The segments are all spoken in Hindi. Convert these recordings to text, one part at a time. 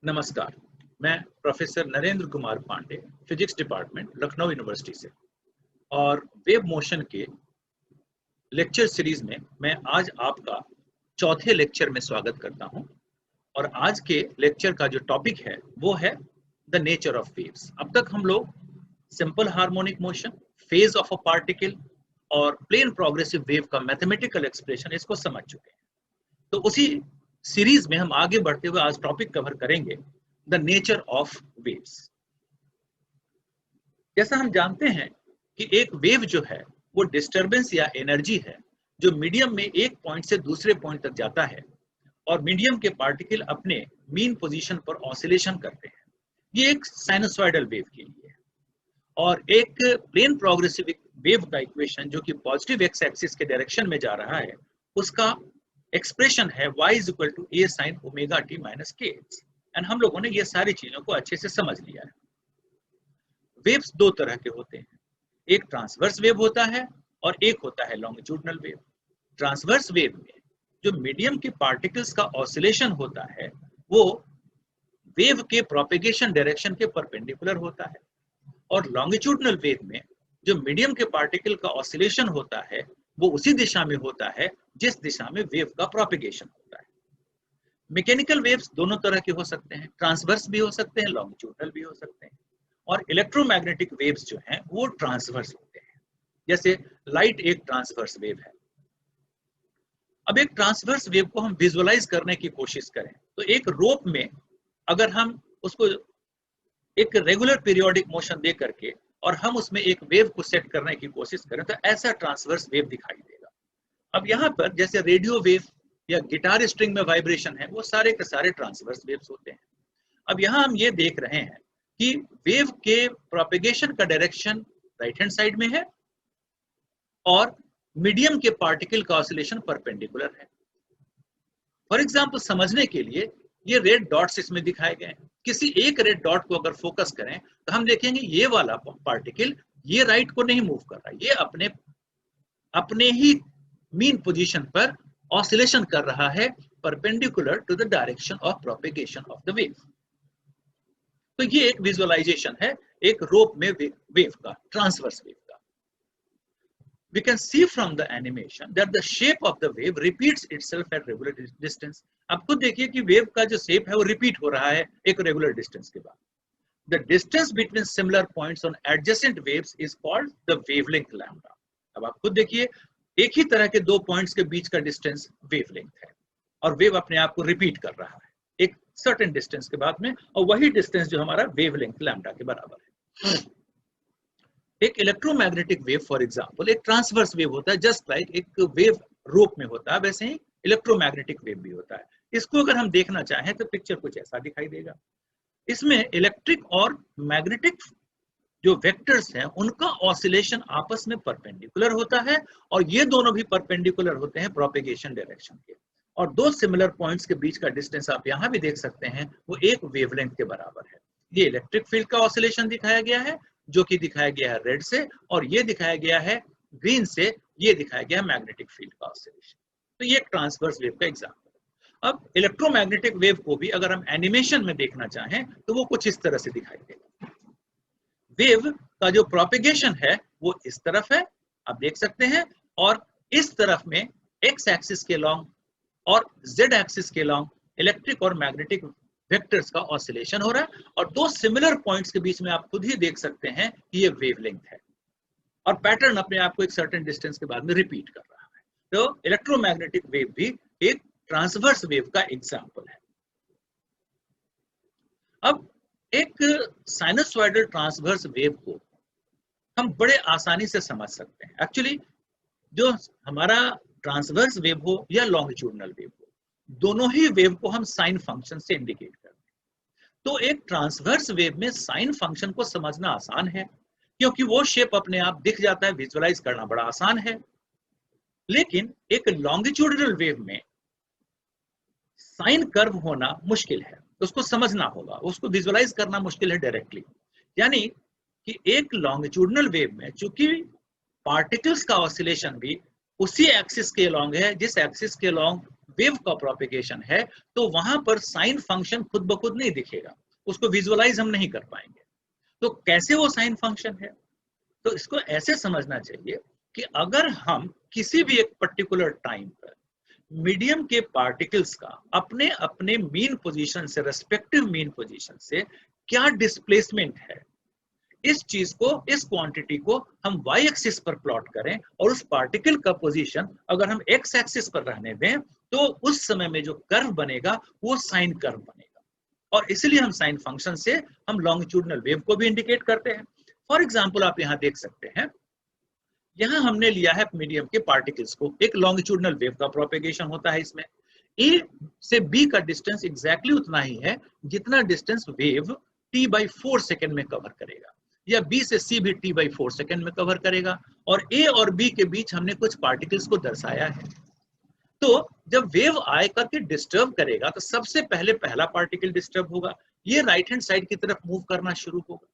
नमस्कार, मैं professor Narendra Kumar Pande, physics department, Lucknow university से। और वेव मोशन के लेक्चर सीरीज में मैं आज आपका चौथे लेक्चर में स्वागत करता हूं। और आज के लेक्चर का जो टॉपिक है वो है द नेचर ऑफ वेव्स। अब तक हम लोग simple harmonic motion, phase of a particle और प्लेन प्रोग्रेसिव वेव का मैथमेटिकल एक्सप्रेशन इसको समझ चुके हैं। तो उसी सीरीज में हम आगे बढ़ते हुए आज टॉपिक कवर करेंगे द नेचर ऑफ वेव्स। जैसा हम जानते हैं कि एक वेव जो है वो डिस्टरबेंस या एनर्जी है जो मीडियम में एक पॉइंट से दूसरे पॉइंट तक जाता है और मीडियम के पार्टिकल अपने मीन पोजीशन पर ऑसिलेशन करते हैं। ये एक साइनसॉइडल वेव के लिए है। और एक प्लेन प्रोग्रेसिव वेव का इक्वेशन जो कि पॉजिटिव एक्स एक्सिस के डायरेक्शन में जा रहा है, उसका एक्सप्रेशन है y = a sin omega t - kx। And हम लोगों ने ये सारी चीजों को अच्छे से समझ लिया है। वेव्स दो तरह के होते हैं, एक ट्रांसवर्स वेव होता है और एक होता है लॉन्गिट्यूडनल वेव। ट्रांसवर्स वेव में जो मीडियम के पार्टिकल्स का ऑसिलेशन होता है वो वेव के प्रोपेगेशन डायरेक्शन के परपेंडिकुलर होता है, और लॉन्गिट्यूडनल वेव में जो मीडियम के पार्टिकल का ऑसिलेशन होता है वो उसी दिशा में होता है जिस दिशा में वेव का प्रोपेगेशन होता है। मैकेनिकल वेव्स दोनों तरह के हो सकते हैं, ट्रांसवर्स भी हो सकते हैं, लॉन्गिट्यूडनल भी हो सकते हैं। और इलेक्ट्रोमैग्नेटिक वेव्स जो हैं वो ट्रांसवर्स होते हैं, जैसे लाइट एक ट्रांसवर्स वेव है। अब एक ट्रांसवर्स वेव को हम विजुअलाइज करने की कोशिश करें तो एक रोप में अगर हम उसको एक रेगुलर पीरियोडिक मोशन दे करके और हम उसमें एक वेव को सेट करने की कोशिश करें तो ऐसा ट्रांसवर्स वेव दिखाई देगा। अब यहाँ पर जैसे रेडियो वेव या गिटार स्ट्रिंग में वाइब्रेशन है, वो सारे के सारे ट्रांसवर्स वेव्स होते हैं। अब यहाँ हम ये देख रहे हैं कि वेव के प्रोपेगेशन का डायरेक्शन राइट हैंड साइड में है और मीडियम के पार्टिकल का ऑसिलेशन परपेंडिकुलर है। फॉर एग्जांपल समझने के लिए ये रेड डॉट्स इसमें दिखाए गए हैं। किसी एक रेड डॉट को अगर फोकस करें तो हम देखेंगे ये वाला पार्टिकल ये राइट को नहीं मूव कर रहा है, ये अपने ही मीन पोजीशन पर ऑसिलेशन कर रहा है perpendicular to the direction of propagation of the wave. तो ये एक विजुअलाइजेशन है एक रोप में वेव का, ट्रांसवर्स वेव का। We can see from the animation that the shape of the wave repeats itself at regular distance. आप खुद देखिए कि वेव का जो शेप है वो रिपीट हो रहा है एक रेगुलर डिस्टेंस के बाद। The distance between similar points on adjacent waves is called the wavelength lambda. अब आप खुद देखिए एक ही तरह के दो पॉइंट्स के बीच का डिस्टेंस वेवलेंथ है और वेव अपने आप को रिपीट कर रहा है एक सर्टेन डिस्टेंस के बाद में, और वही डिस्टेंस जो हमारा वेवलेंथ लैम्डा के बराबर है। एक इलेक्ट्रोमैग्नेटिक वेव फॉर एग्जांपल एक ट्रांसवर्स वेव होता है, जस्ट लाइक एक वेव रोप में होता है वैसे ही इलेक्ट्रोमैग्नेटिक वेव भी होता है। इसको अगर हम देखना चाहें तो पिक्चर कुछ ऐसा दिखाई देगा। इसमें इलेक्ट्रिक और मैग्नेटिक जो वेक्टर्स हैं उनका ऑसिलेशन आपस में परपेंडिकुलर होता है और ये दोनों भी परपेंडिकुलर होते हैं प्रोपेगेशन डायरेक्शन के। और दो सिमिलर पॉइंट्स के बीच का डिस्टेंस आप यहाँ भी देख सकते हैं, वो एक वेवलेंथ के बराबर है। ये इलेक्ट्रिक फील्ड का ऑसिलेशन दिखाया गया है जो कि दिखाया गया है रेड से, और ये दिखाया गया है ग्रीन से, ये दिखाया गया है मैग्नेटिक फील्ड का ऑसिलेशन। तो ये एक ट्रांसवर्स वेव का एग्जांपल है। अब इलेक्ट्रोमैग्नेटिक वेव को भी अगर हम एनिमेशन में देखना चाहें तो वो कुछ इस तरह से दिखाई देगा। वेव का जो प्रोपेगेशन है वो इस तरफ है, आप देख सकते हैं, और इस तरफ में एक्स एक्सिस के लॉन्ग और जेड एक्सिस के लॉन्ग इलेक्ट्रिक और मैग्नेटिक वेक्टर्स का ऑसिलेशन हो रहा है, और दो सिमिलर पॉइंट्स के बीच में आप खुद ही देख सकते हैं कि ये वेवलेंथ है और पैटर्न अपने आप को एक सर्टेन डिस्टेंस के बाद में रिपीट कर रहा है। तो इलेक्ट्रोमैग्नेटिक वेव भी एक ट्रांसवर्स वेव का एग्जांपल है। अब एक साइनसॉइडल ट्रांसवर्स वेव को हम बड़े आसानी से समझ सकते हैं। एक्चुअली जो हमारा ट्रांसवर्स वेव हो या लॉन्गिट्यूडनल वेव हो, दोनों ही वेव को हम साइन फंक्शन से इंडिकेट करते हैं। तो एक ट्रांसवर्स वेव में साइन फंक्शन को समझना आसान है क्योंकि वो शेप अपने आप दिख जाता है, विजुअलाइज करना बड़ा आसान है। लेकिन एक लॉन्गिट्यूडनल वेव में साइन कर्व होना मुश्किल है, उसको समझना होगा, उसको विजुअलाइज करना मुश्किल है डायरेक्टली। यानी कि एक लॉन्गिट्यूडनल वेव में चूंकि पार्टिकल्स का ऑसिलेशन भी उसी एक्सिस के अलॉन्ग है जिस एक्सिस के अलॉन्ग वेव का प्रोपेगेशन है तो वहां पर साइन फंक्शन खुद ब खुद नहीं दिखेगा, उसको विजुअलाइज हम नहीं कर पाएंगे। तो कैसे वो साइन फंक्शन है? तो इसको ऐसे समझना चाहिए कि अगर हम किसी भी एक पर्टिकुलर टाइम पर मीडियम के पार्टिकल्स का अपने अपने मीन पोजीशन से, रेस्पेक्टिव मीन पोजीशन से क्या डिस्प्लेसमेंट है, इस चीज को, इस क्वांटिटी को हम वाई एक्सिस पर प्लॉट करें और उस पार्टिकल का पोजीशन अगर हम एक्स एक्सिस पर रहने दें तो उस समय में जो कर्व बनेगा वो साइन कर्व बनेगा। और इसलिए हम साइन फंक्शन से हम लॉन्गिट्यूडनल वेव को भी इंडिकेट करते हैं। फॉर एग्जाम्पल आप यहाँ देख सकते हैं, यहाँ हमने लिया है मीडियम के पार्टिकल्स को, एक लॉन्गिट्यूडनल वेव का प्रोपेगेशन होता है। इसमें ए से बी का डिस्टेंस एग्जैक्टली उतना ही है जितना डिस्टेंस वेव t/4 सेकेंड में कवर करेगा, या बी से सी भी t/4 सेकेंड में कवर करेगा। और ए और बी के बीच हमने कुछ पार्टिकल्स को दर्शाया है। तो जब वेव आए करके डिस्टर्ब करेगा तो सबसे पहले पहला पार्टिकल डिस्टर्ब होगा, ये राइट हैंड साइड की तरफ मूव करना शुरू होगा।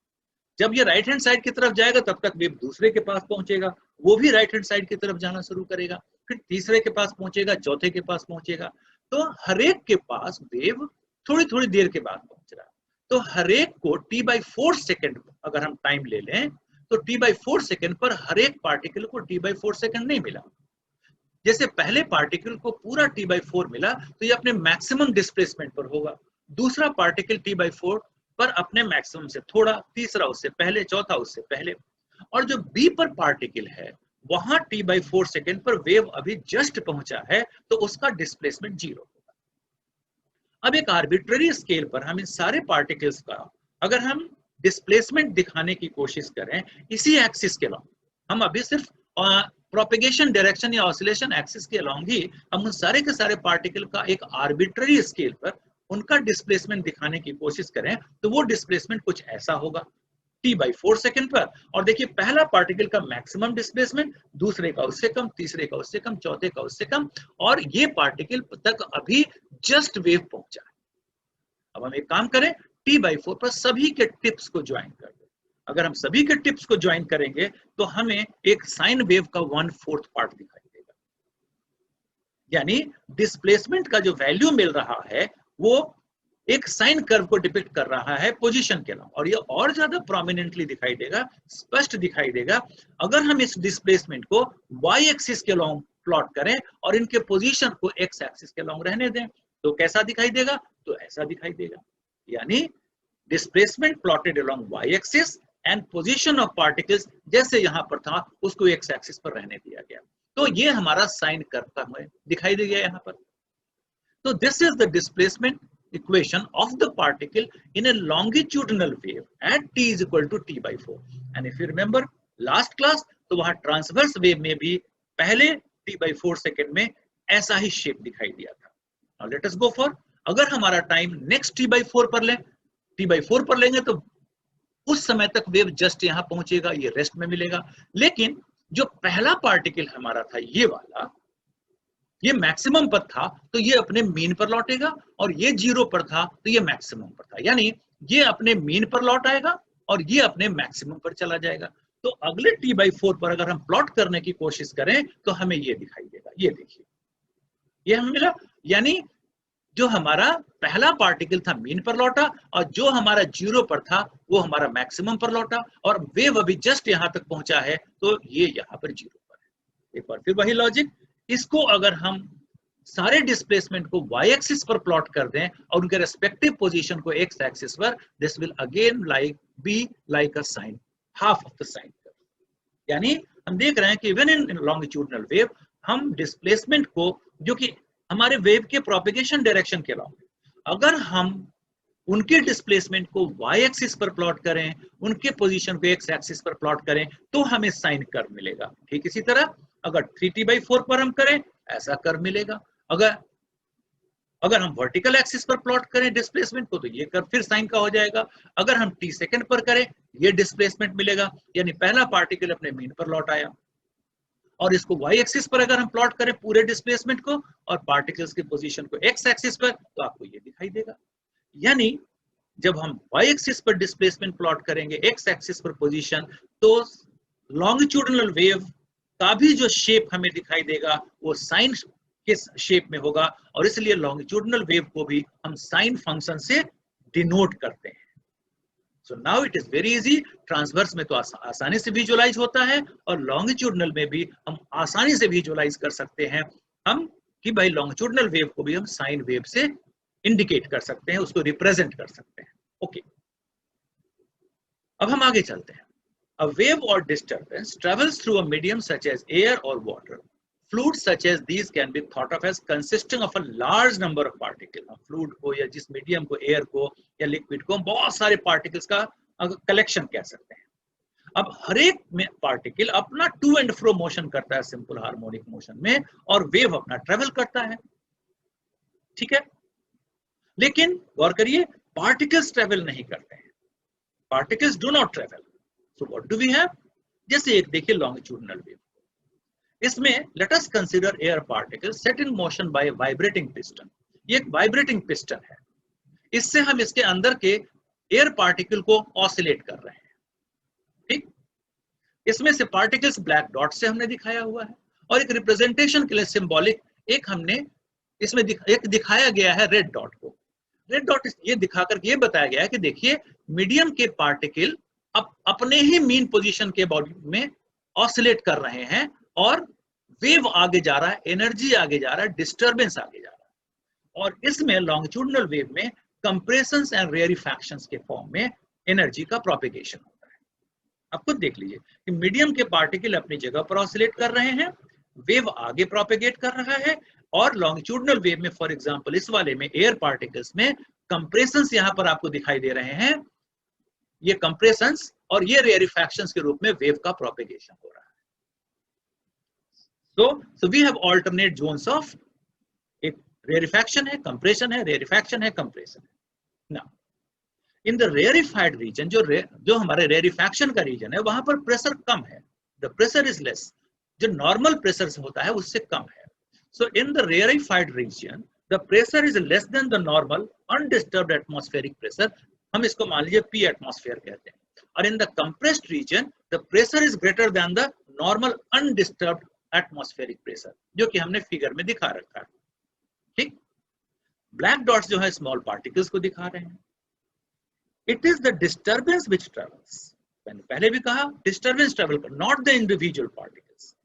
जब ये राइट हैंड साइड की तरफ जाएगा तब तक वेव दूसरे के पास पहुंचेगा, वो भी राइट हैंड साइड की तरफ जाना शुरू करेगा, फिर तीसरे के पास पहुंचेगा, चौथे के पास पहुंचेगा। तो हरेक के पास वेव थोड़ी थोड़ी देर के बाद पहुंच रहा है। तो हरेक को t/4 सेकेंड अगर हम टाइम ले लें तो t/4 सेकेंड पर हरेक पार्टिकल को t/4 सेकेंड नहीं मिला। जैसे पहले पार्टिकल को पूरा t/4 मिला तो ये अपने मैक्सिमम डिस्प्लेसमेंट पर होगा, दूसरा पार्टिकल t/4 पर अपने मैक्सिमम से थोड़ा, तीसरा उससे पहले, चौथा उससे पहले। और जो बी पर पार्टिकल है वहां t/4 सेकेंड पर वेव अभी जस्ट पहुंचा है तो उसका डिस्प्लेसमेंट 0 होगा। अब एक आर्बिट्ररी स्केल पर हम इन सारे पार्टिकल्स का अगर हम डिस्प्लेसमेंट दिखाने की कोशिश करें इसी एक्सिस के अलॉन्ग, हम अभी सिर्फ प्रोपेगेशन डायरेक्शन या ऑसिलेशन एक्सिस के अलॉन्ग ही हम उन सारे के सारे पार्टिकल का एक आर्बिट्ररी स्केल पर उनका डिस्प्लेसमेंट दिखाने की कोशिश करें तो वो डिस्प्लेसमेंट कुछ ऐसा होगा t/4 सेकेंड पर। और देखिए पहला पार्टिकल का मैक्सिमम डिस्प्लेसमेंट, दूसरे का उससे कम, तीसरे का उससे कम, चौथे का उससे कम, और ये पार्टिकल तक अभी जस्ट वेव पहुंचा है। अब हम एक काम करें, t/4 पर सभी के टिप्स को ज्वाइन कर दें। अगर हम सभी के टिप्स को ज्वाइन करेंगे तो हमें एक साइन वेव का 1/4 पार्ट दिखाई देगा। यानी डिस्प्लेसमेंट का जो वैल्यू मिल रहा है वो एक साइन कर्व को डिपिक्ट कर रहा है पोजीशन के अलॉन्ग। और ये और ज्यादा प्रोमिनेंटली दिखाई देगा, स्पष्ट दिखाई देगा अगर हम इस डिस्प्लेसमेंट को वाई एक्सिस के अलॉन्ग प्लॉट करें और इनके पोजीशन को एक्स एक्सिस के अलॉन्ग रहने दें। तो कैसा दिखाई देगा? तो ऐसा दिखाई देगा। यानी displacement plotted along Y axis and position of particles जैसे यहां पर था उसको एक्स एक्सिस पर रहने दिया गया। तो ये हमारा साइन कर्व का हमें दिखाई दे गया यहाँ पर। तो this is the displacement equation of the particle in a longitudinal wave at t is equal to t/4. And if you remember last class, तो वहां ट्रांसवर्स वेव में भी पहले t/4 सेकेंड में ऐसा ही शेप दिखाई दिया था। Now let us go for, अगर हमारा टाइम नेक्स्ट t/4 पर लें, t/4 पर लेंगे तो उस समय तक वेव जस्ट यहां पहुंचेगा, ये रेस्ट में मिलेगा। लेकिन जो पहला पार्टिकल हमारा था ये वाला, ये मैक्सिमम पर था तो ये अपने मीन पर लौटेगा, और ये 0 पर था तो ये मैक्सिमम पर था। यानी ये अपने मीन पर लौट आएगा और ये अपने मैक्सिमम पर चला जाएगा। तो अगले t/4 पर अगर हम प्लॉट करने की कोशिश करें तो हमें ये दिखाई देगा। ये देखिए, ये हमें मिला। यानी जो हमारा पहला पार्टिकल था मीन पर लौटा और जो हमारा 0 पर था वो हमारा मैक्सिमम पर लौटा, और वेव अभी जस्ट यहां तक पहुंचा है तो ये यहां पर 0 पर है। एक बार फिर वही लॉजिक, इसको अगर हम सारे डिस्प्लेसमेंट को वाई एक्सिस पर प्लॉट कर दें और उनके रेस्पेक्टिव पोजीशन को एक्स एक्सिस पर, this will again be like a sine, half of the sine curve. यानी हम देख रहे हैं कि इवन इन लॉन्गिट्यूडनल वेव हम डिस्प्लेसमेंट को, जो कि हमारे वेव के प्रोपेगेशन डायरेक्शन के अलॉन्ग, अगर हम उनके डिस्प्लेसमेंट को वाई एक्सिस पर प्लॉट करें, उनके पोजीशन को एक्स एक्सिस पर प्लॉट करें तो हमें साइन कर्व मिलेगा। ठीक इसी तरह अगर 3t/4 पर हम करें ऐसा कर्व मिलेगा। अगर हम वर्टिकल एक्सिस पर प्लॉट करें डिस्प्लेसमेंट को तो ये कर्व फिर साइन का हो जाएगा। अगर हम t सेकेंड पर करें ये डिस्प्लेसमेंट मिलेगा। यानी पहला पार्टिकल अपने मीन पर लौट आया, और इसको वाई एक्सिस पर अगर हम प्लॉट करें पूरे डिस्प्लेसमेंट को और पार्टिकल्स की पोजीशन को एक्स एक्सिस पर तो आपको ये दिखाई देगा। यानी जब हम वाई एक्सिस पर डिस्प्लेसमेंट प्लॉट करेंगे, एक्स एक्सिस पर पोजीशन, तो लॉन्गिट्यूडनल वेव का भी जो शेप हमें दिखाई देगा वो साइन किस शेप में होगा, और इसलिए लॉन्गिट्यूडनल वेव को भी हम साइन फंक्शन से डिनोट करते हैं। So now it is very easy, transverse में तो आसानी से विजुअलाइज होता है, और लॉन्गिट्यूडनल में भी हम आसानी से विजुअलाइज कर सकते हैं हम कि भाई लॉन्गिट्यूडनल वेव को भी हम साइन वेव से इंडिकेट कर सकते हैं, उसको रिप्रेजेंट कर सकते हैं। ओके, अब हम आगे चलते हैं। A wave or disturbance travels through a medium such as air or water. Fluids such as these can be thought of as consisting of a large number of particles. Fluid को या जिस मीडियम को, एयर को या लिक्विड को, बहुत सारे पार्टिकल्स का कलेक्शन कह सकते हैं। अब हर एक में पार्टिकल अपना टू एंड फ्रो मोशन करता है सिंपल हार्मोनिक मोशन में, और वेव अपना ट्रेवल करता है, ठीक है। लेकिन गौर करिए, पार्टिकल्स ट्रेवल नहीं करते हैं, particles do not travel. So what do we have? जैसे एक देखिए longitudinal wave, इसमें let us consider air particles set in motion by a vibrating piston. ये एक vibrating piston है, इससे हम इसके अंदर के air particle को oscillate कर रहे हैं, ठीक। इसमें से particles black dot से हमने दिखाया हुआ है, और एक representation के लिए symbolic एक हमने इसमें एक दिखाया गया है red dot को। red dot ये दिखाकर ये बताया गया है कि देखिए मीडियम के पार्टिकल अब अपने ही मीन पोजीशन के बॉडी में ऑसिलेट कर रहे हैं, और वेव आगे जा रहा है, एनर्जी आगे जा रहा है, डिस्टरबेंस आगे जा रहा है, और इसमें लॉन्गिट्यूडनल वेव में कंप्रेशंस एंड रेयरिफैक्शंस के फॉर्म में एनर्जी का प्रोपेगेशन होता है। अब खुद देख लीजिए कि मीडियम के पार्टिकल अपनी जगह पर ऑसिलेट कर रहे हैं, वेव आगे प्रोपेगेट कर रहा है, और लॉन्गिट्यूडनल वेव में फॉर एग्जांपल इस वाले में एयर पार्टिकल्स में कंप्रेशंस यहां पर आपको दिखाई दे रहे हैं, ये कंप्रेशंस और ये रेयरिफैक्शंस के रूप में वेव का प्रोपेगेशन हो रहा है। So we have alternate zones of, एक रेयरिफैक्शन है, कंप्रेशन है, रेयरिफैक्शन है, कंप्रेशन है। Now in the rarefied region, जो हमारे रेयरिफैक्शन का रीजन है, वहां पर प्रेशर कम है, द प्रेशर इज लेस, जो नॉर्मल प्रेशर से होता है उससे कम है। So in the rarefied region the pressure is less than the normal undisturbed atmospheric pressure, हम इसको मान लीजिए पी एटमॉस्फेयर कहते हैं, और in the compressed region the pressure is greater than the normal undisturbed atmospheric pressure, जो कि हमने फिगर में दिखा रखा है, ठीक। ब्लैक डॉट्स जो है स्मॉल पार्टिकल्स को दिखा रहे हैं। It is the disturbance which travels, मैंने पहले भी कहा डिस्टर्बेंस ट्रेवल कर, not the individual particles.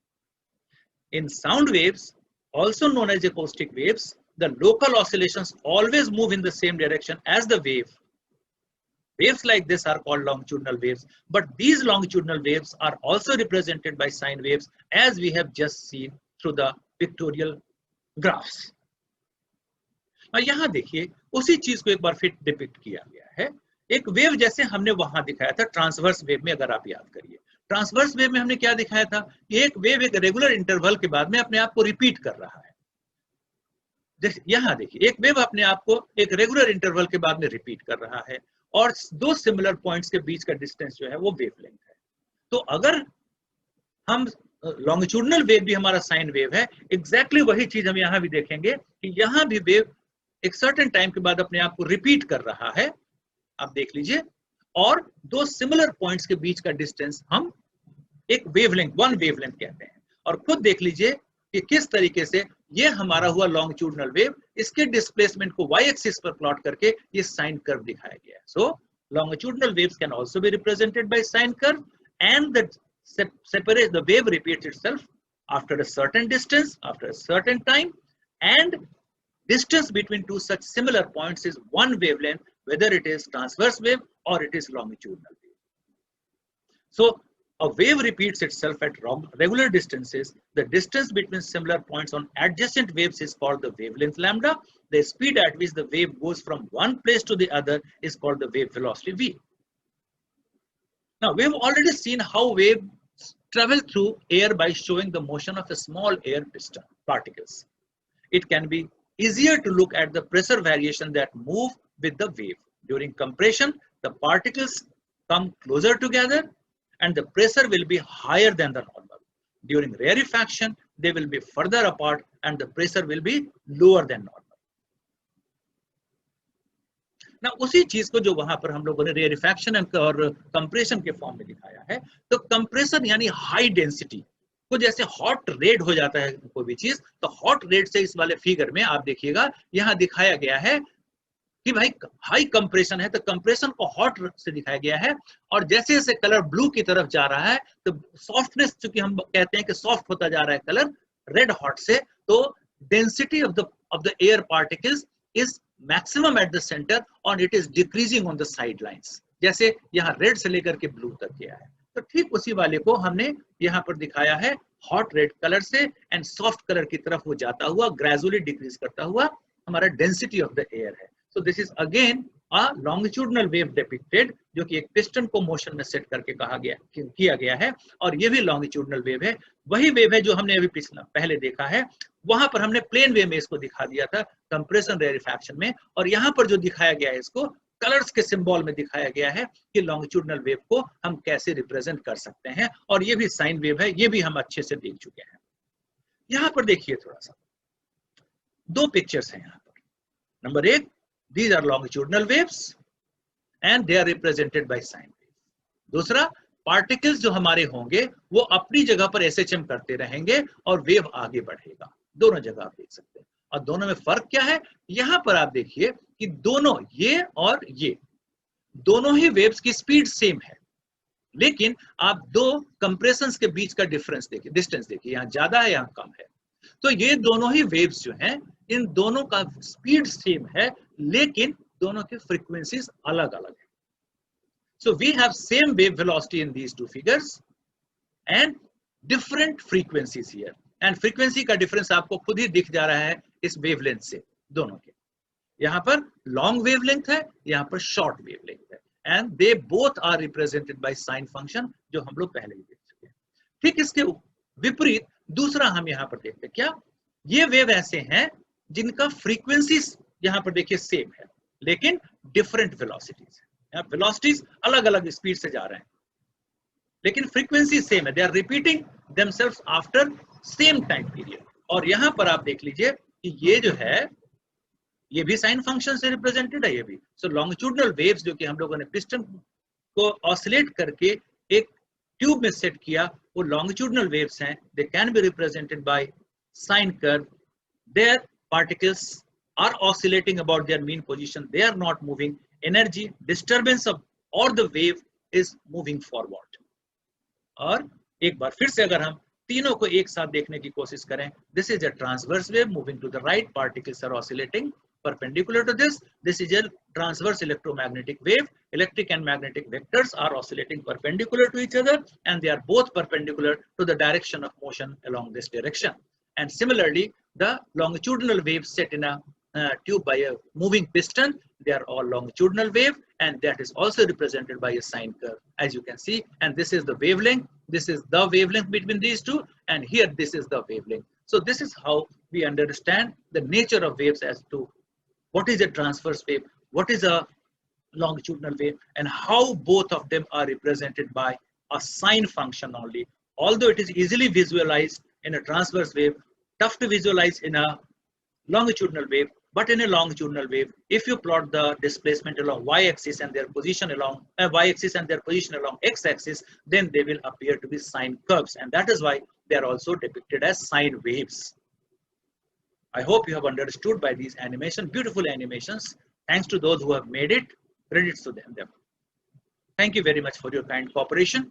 In sound waves also known as acoustic waves, the local oscillations always move in the same direction as the wave. Waves like this are called longitudinal waves, but these longitudinal waves are also represented by sine waves, as we have just seen through the pictorial graphs. और यहाँ देखिए उसी चीज को एक बार फिर डिपिक्ट किया गया है, एक वेव जैसे हमने वहां दिखाया था ट्रांसवर्स वेव में। अगर आप याद करिए ट्रांसवर्स वेव में हमने क्या दिखाया था, एक वेव एक रेगुलर इंटरवल के बाद में अपने आप को रिपीट कर रहा है। यहाँ देखिए एक वेव अपने आप को एक रेगुलर इंटरवल के बाद में रिपीट कर रहा है, और दो सिमिलर पॉइंट्स के बीच का डिस्टेंस जो है वो वेवलेंथ है। तो अगर हम लॉन्गिट्यूडनल वेव भी हमारा साइन वेव है, एग्जैक्टली वही चीज हम यहाँ भी देखेंगे कि यहाँ भी वेव एक सर्टेन टाइम के बाद अपने आप को रिपीट कर रहा है, आप देख लीजिए, और दो सिमिलर पॉइंट्स के बीच का डिस्टेंस हम एक वेवलेंथ, वन वेवलेंथ कहते हैं। और खुद देख लीजिए कि किस तरीके से ये हमारा हुआ लॉन्गिट्यूडनल वेव, इसके डिस्प्लेसमेंट को वाई एक्सिस पर प्लॉट करके ये साइन कर्व दिखाया गया है। So longitudinal waves can also be represented by sine curve, and the separate the wave repeats itself after a certain distance, after a certain time, and distance between two such similar points is one wavelength, whether it is transverse wave or it is longitudinal wave. So a wave repeats itself at regular distances. The distance between similar points on adjacent waves is called the wavelength lambda. The speed at which the wave goes from one place to the other is called the wave velocity v. Now we have already seen how waves travel through air by showing the motion of a small air piston particles. It can be easier to look at the pressure variation that move with the wave. During compression, the particles come closer together and the pressure will be higher than the normal. During rarefaction, they will be further apart and the pressure will be lower than normal. ना उसी चीज को जो वहां पर हम लोगों ने रेयरिफैक्शन और कंप्रेशन के फॉर्म में दिखाया है, तो कंप्रेशन यानी हाई डेंसिटी, तो जैसे हॉट रेड हो जाता है कोई भी चीज, तो हॉट रेड से इस वाले फिगर में आप देखिएगा यहाँ दिखाया गया है कि भाई हाई कंप्रेशन है, तो कंप्रेशन को हॉट से दिखाया गया है, और जैसे जैसे कलर ब्लू की तरफ जा रहा है तो सॉफ्टनेस, चूंकि हम कहते हैं कि सॉफ्ट होता जा रहा है कलर रेड हॉट से, तो density of the air particles is maximum at the centre और it is decreasing on the side lines, जैसे यहाँ रेड से लेकर के ब्लू तक गया है। तो ठीक उसी वाले को हमने यहाँ पर दिखाया है हॉट रेड कलर से, एंड सॉफ्ट कलर की तरफ वो जाता हुआ ग्रेजुअली डिक्रीज करता हुआ हमारा डेंसिटी ऑफ द एयर है। So this is again a longitudinal wave depicted, जो कि एक पिस्टन को मोशन में सेट करके किया गया है, और ये भी लॉन्गिट्यूडनल वेव है। वही वेव है जो हमने अभी पहले देखा है, वहां पर हमने प्लेन वेव में इसको दिखा दिया था कंप्रेशन रेरिफैक्शन में, और यहाँ पर जो दिखाया गया है इसको कलर्स के सिंबल में दिखाया गया है कि लॉन्गिट्यूडनल वेव को हम कैसे रिप्रेजेंट कर सकते हैं, और ये भी साइन वेव है, ये भी हम अच्छे से देख चुके हैं। यहाँ पर देखिए थोड़ा सा, दो पिक्चर्स हैं यहाँ पर। नंबर एक, these are longitudinal waves and they are represented by sine wave. दूसरा, पार्टिकल्स जो हमारे होंगे वो अपनी जगह पर SHM करते रहेंगे और वेव आगे बढ़ेगा। दोनों जगह आप देख सकते हैं, और दोनों में फर्क क्या है, यहां पर आप देखिए कि दोनों, ये और ये दोनों ही वेव्स की स्पीड सेम है, लेकिन आप दो कंप्रेशंस के बीच का डिफरेंस देखिए, डिस्टेंस देखिए, यहाँ ज्यादा है यहाँ कम है। तो ये दोनों ही वेव्स जो हैं, इन दोनों का स्पीड सेम है, लेकिन दोनों की फ्रीक्वेंसीज अलग अलग है। So we have same wave velocity in these two figures and different frequencies here, and frequency का डिफरेंस आपको खुद ही दिख जा रहा है इस वेवलेंथ से, दोनों के। यहाँ पर लॉन्ग वेवलेंथ है, यहाँ पर शॉर्ट वेवलेंथ है, and they both are represented by sine function, जो हम लोग पहले ही देख चुके हैं। ठीक इसके विपरीत दूसरा हम यहाँ पर देखते हैं, क्या ये वेव ऐसे हैं जिनका फ्रीक्वेंसी यहाँ पर देखिए सेम है, लेकिन डिफरेंट वेलोसिटीज है। वेलोसिटीज अलग अलग स्पीड से जा रहे हैं, लेकिन फ्रीक्वेंसी सेम है, they are repeating themselves after same time period. और यहाँ पर आप देख लीजिए कि ये जो है ये भी साइन फंक्शन से रिप्रेजेंटेड है, ये भी। सो लॉन्गिट्यूडनल वेव्स जो कि हम लोगों ने पिस्टन को ऑसिलेट करके एक ट्यूब में सेट किया, वो लॉन्गिट्यूडनल वेव्स हैं। They can be represented by sine curve. There particles are oscillating about their mean position, they are not moving, energy disturbance of or the wave is moving forward। और एक बार फिर से अगर हम तीनों को एक साथ देखने की कोशिश करें, this is a transverse wave moving to the right, particles are oscillating perpendicular to this is a transverse electromagnetic wave, electric and magnetic vectors are oscillating perpendicular to each other, and they are both perpendicular to the direction of motion along this direction. And similarly, the longitudinal waves set in a tube by a moving piston, they are all longitudinal wave, and that is also represented by a sine curve, as you can see. And this is the wavelength, this is the wavelength between these two, and here this is the wavelength. So this is how we understand the nature of waves as to what is a transverse wave, what is a longitudinal wave, and how both of them are represented by a sine function only. Although it is easily visualized in a transverse wave, tough to visualize in a longitudinal wave. But in a longitudinal wave, if you plot the displacement along y-axis and their position along y-axis and their position along x-axis, then they will appear to be sine curves, and that is why they are also depicted as sine waves. I hope you have understood by these animations, beautiful animations. Thanks to those who have made it. Credits to them. Thank you very much for your kind cooperation.